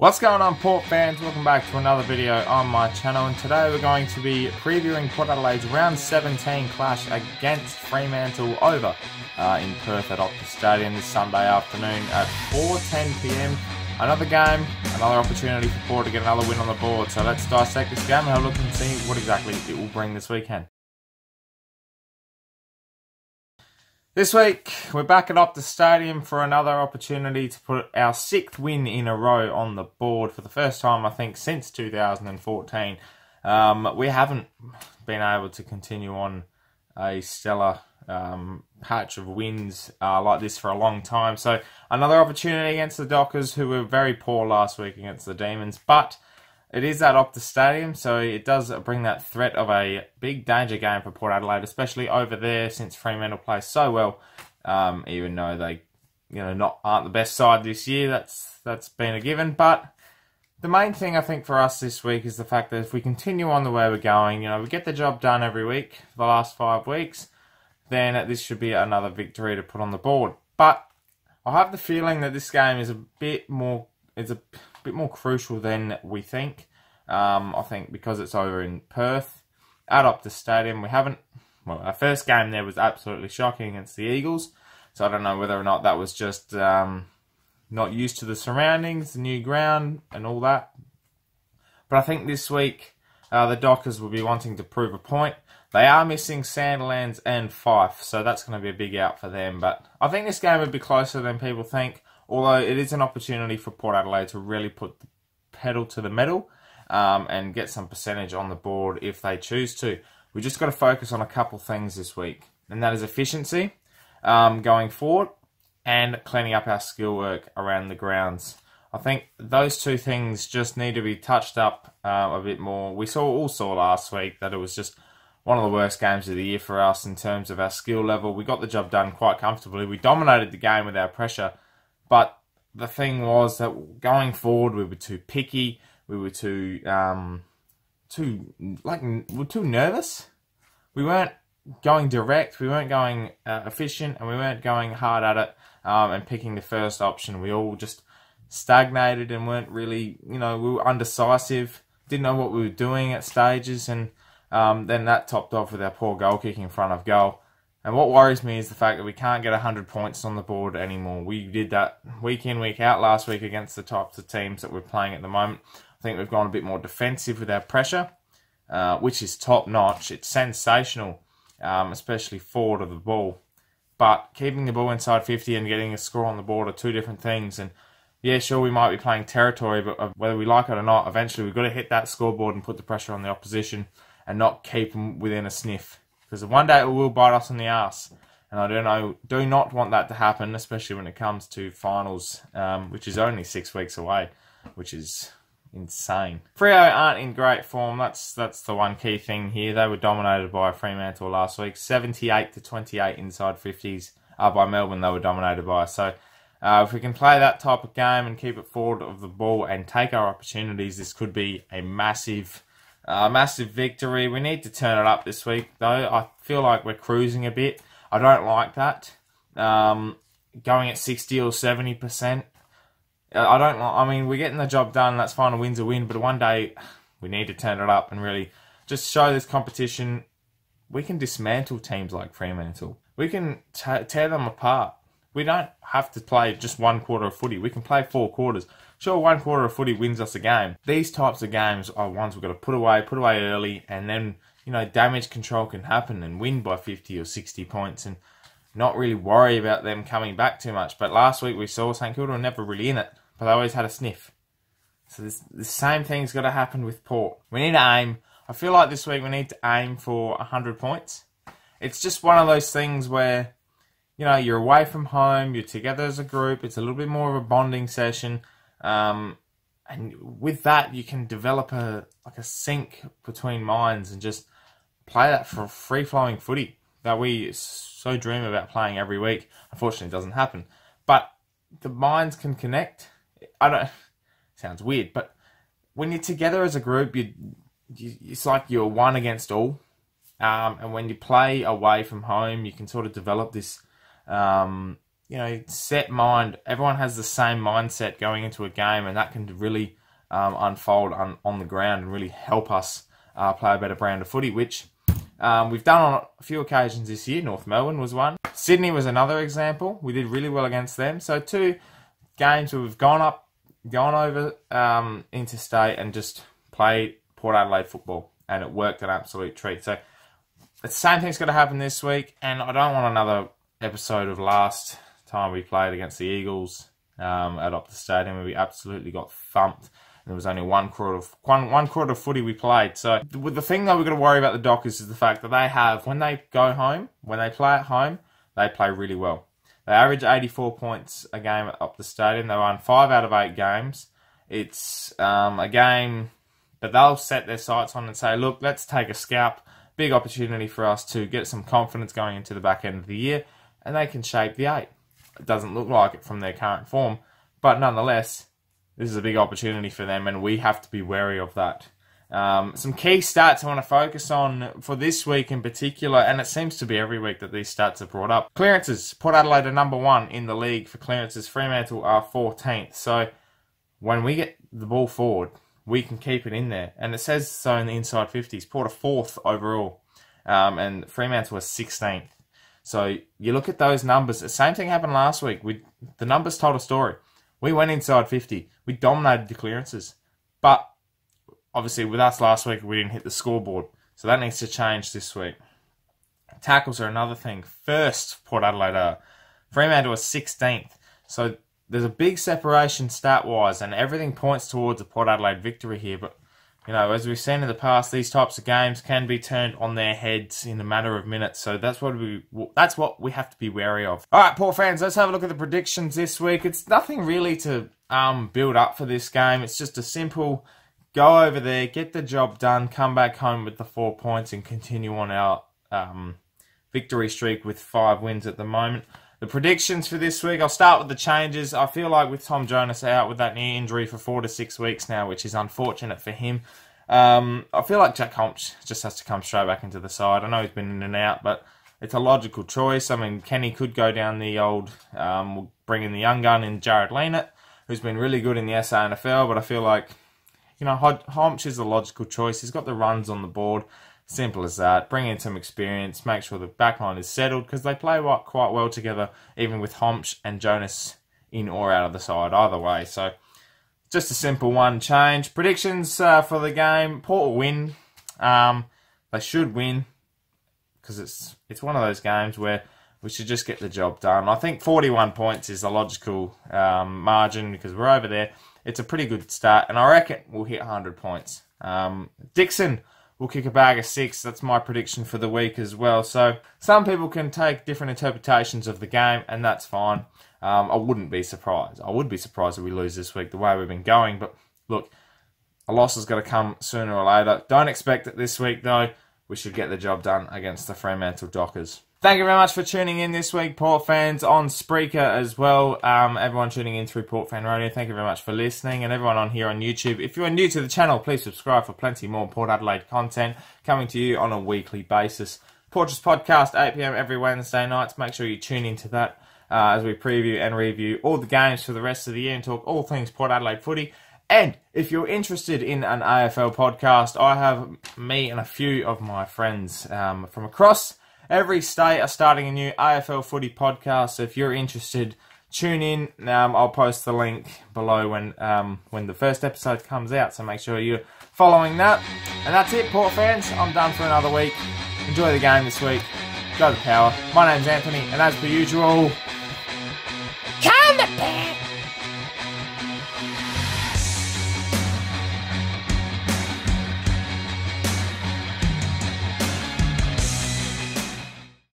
What's going on, Port fans? Welcome back to another video on my channel, and today we're going to be previewing Port Adelaide's round 17 clash against Fremantle over in Perth at Optus Stadium this Sunday afternoon at 4:10 PM. Another game, another opportunity for Port to get another win on the board. So let's dissect this game and have a look and see what exactly it will bring this weekend. This week, we're back at Optus Stadium for another opportunity to put our 6th win in a row on the board for the first time, I think, since 2014. We haven't been able to continue on a stellar patch of wins like this for a long time. So, another opportunity against the Dockers, who were very poor last week against the Demons. But it is at Optus Stadium, so it does bring that threat of a big danger game for Port Adelaide, especially over there since Fremantle plays so well. Even though they, aren't the best side this year, that's been a given. But the main thing I think for us this week is the fact that if we continue on the way we're going, we get the job done every week for the last 5 weeks, then this should be another victory to put on the board. But I have the feeling that this game is a bit more crucial than we think. I think because it's over in Perth at Optus Stadium, our first game there was absolutely shocking against the Eagles. So I don't know whether or not that was just not used to the surroundings, the new ground and all that. But I think this week the Dockers will be wanting to prove a point. They are missing Sandilands and Fife, so that's going to be a big out for them. But I think this game would be closer than people think, although it is an opportunity for Port Adelaide to really put the pedal to the metal and get some percentage on the board if they choose to. We just got to focus on a couple things this week, and that is efficiency going forward and cleaning up our skill work around the grounds. I think those two things just need to be touched up a bit more. We all saw last week that it was just one of the worst games of the year for us in terms of our skill level. We got the job done quite comfortably. We dominated the game with our pressure. But the thing was that going forward, we were too picky. We were too nervous. We weren't going direct. We weren't going efficient, and we weren't going hard at it and picking the first option. We all just stagnated and weren't really, we were undecisive. Didn't know what we were doing at stages, and then that topped off with our poor goal kicking in front of goal. And what worries me is the fact that we can't get 100 points on the board anymore. We did that week in, week out last week against the types of teams that we're playing at the moment. I think we've gone a bit more defensive with our pressure, which is top-notch. It's sensational, especially forward of the ball. But keeping the ball inside 50 and getting a score on the board are two different things. And yeah, sure, we might be playing territory, but whether we like it or not, eventually we've got to hit that scoreboard and put the pressure on the opposition and not keep them within a sniff. Because one day it will bite us in the arse, and I do not want that to happen, especially when it comes to finals, which is only 6 weeks away, which is insane. Freo aren't in great form. That's the one key thing here. They were dominated by Fremantle last week, 78-28 inside 50s. By Melbourne, they were dominated by. So if we can play that type of game and keep it forward of the ball and take our opportunities, this could be a massive victory. We need to turn it up this week, though. I feel like we're cruising a bit. I don't like that. Going at 60 or 70%. We're getting the job done. That's fine. A win's a win. But one day, we need to turn it up and really just show this competition. We can dismantle teams like Fremantle. We can tear them apart. We don't have to play just 1 quarter of footy. We can play 4 quarters. Sure, 1 quarter of footy wins us a game. These types of games are ones we've got to put away early, and then, damage control can happen and win by 50 or 60 points and not really worry about them coming back too much. But last week we saw St Kilda were never really in it, but they always had a sniff. So the same thing's got to happen with Port. We need to aim. I feel like this week we need to aim for 100 points. It's just one of those things where, you're away from home, you're together as a group, it's a little bit more of a bonding session. And with that, you can develop a sync between minds and just play that for free-flowing footy that we so dream about playing every week. Unfortunately, it doesn't happen. But the minds can connect. Sounds weird, but when you're together as a group, it's like you're one against all. And when you play away from home, you can sort of develop this set mind. Everyone has the same mindset going into a game, and that can really unfold on the ground and really help us play a better brand of footy, which we've done on a few occasions this year. North Melbourne was one. Sydney was another example. We did really well against them. So 2 games where we've gone over interstate and just played Port Adelaide football, and it worked an absolute treat. So the same thing's got to happen this week, and I don't want another episode of last time we played against the Eagles at Optus Stadium, where we absolutely got thumped. There was only one quarter of footy we played. So the thing that we've got to worry about the Dockers is the fact that they have, when they go home, when they play at home, they play really well. They average 84 points a game at Optus Stadium. They won 5 out of 8 games. It's a game that they'll set their sights on and say, look, let's take a scalp. Big opportunity for us to get some confidence going into the back end of the year, and they can shape the 8. It doesn't look like it from their current form, but nonetheless, this is a big opportunity for them, and we have to be wary of that. Some key stats I want to focus on for this week in particular, and it seems to be every week that these stats are brought up. Clearances. Port Adelaide are number 1 in the league for clearances. Fremantle are 14th. So when we get the ball forward, we can keep it in there. And it says so in the inside 50s. Port are 4th overall, and Fremantle are 16th. So you look at those numbers. The same thing happened last week. The numbers told a story. We went inside 50. We dominated the clearances. But obviously with us last week, we didn't hit the scoreboard. So that needs to change this week. Tackles are another thing. First, Port Adelaide are. Fremantle are 16th. So there's a big separation stat-wise, and everything points towards a Port Adelaide victory here. But, as we've seen in the past, these types of games can be turned on their heads in a matter of minutes. So that's what we have to be wary of. All right, Port fans, let's have a look at the predictions this week. It's nothing really to build up for this game. It's just a simple go over there, get the job done, come back home with the 4 points, and continue on our victory streak with 5 wins at the moment. The predictions for this week, I'll start with the changes. I feel like with Tom Jonas out with that knee injury for 4 to 6 weeks now, which is unfortunate for him, I feel like Jack Holmes just has to come straight back into the side. I know he's been in and out, but it's a logical choice. I mean, Kenny could go down the old, we'll bring in the young gun in Jared Leanett, who's been really good in the SANFL, but I feel like, Holmes is a logical choice. He's got the runs on the board. Simple as that. Bring in some experience. Make sure the backline is settled, because they play quite well together, even with Homch and Jonas in or out of the side, either way. So, just a simple one change. Predictions for the game. Port will win. They should win, because it's one of those games where we should just get the job done. I think 41 points is a logical margin, because we're over there. It's a pretty good start, and I reckon we'll hit 100 points. Dixon will kick a bag of 6. That's my prediction for the week as well. So some people can take different interpretations of the game, and that's fine. I wouldn't be surprised. I would be surprised if we lose this week the way we've been going. But look, a loss has got to come sooner or later. Don't expect it this week, though. We should get the job done against the Fremantle Dockers. Thank you very much for tuning in this week, Port fans, on Spreaker as well. Everyone tuning in through Port Fan Radio, thank you very much for listening. And everyone on here on YouTube, if you're new to the channel, please subscribe for plenty more Port Adelaide content coming to you on a weekly basis. Porters Podcast, 8 PM every Wednesday nights. Make sure you tune into that as we preview and review all the games for the rest of the year and talk all things Port Adelaide footy. And if you're interested in an AFL podcast, I have me and a few of my friends from across every state are starting a new AFL footy podcast. So if you're interested, tune in. I'll post the link below when the first episode comes out. So make sure you're following that. And that's it, Port fans. I'm done for another week. Enjoy the game this week. Go the power. My name's Anthony, and as per usual,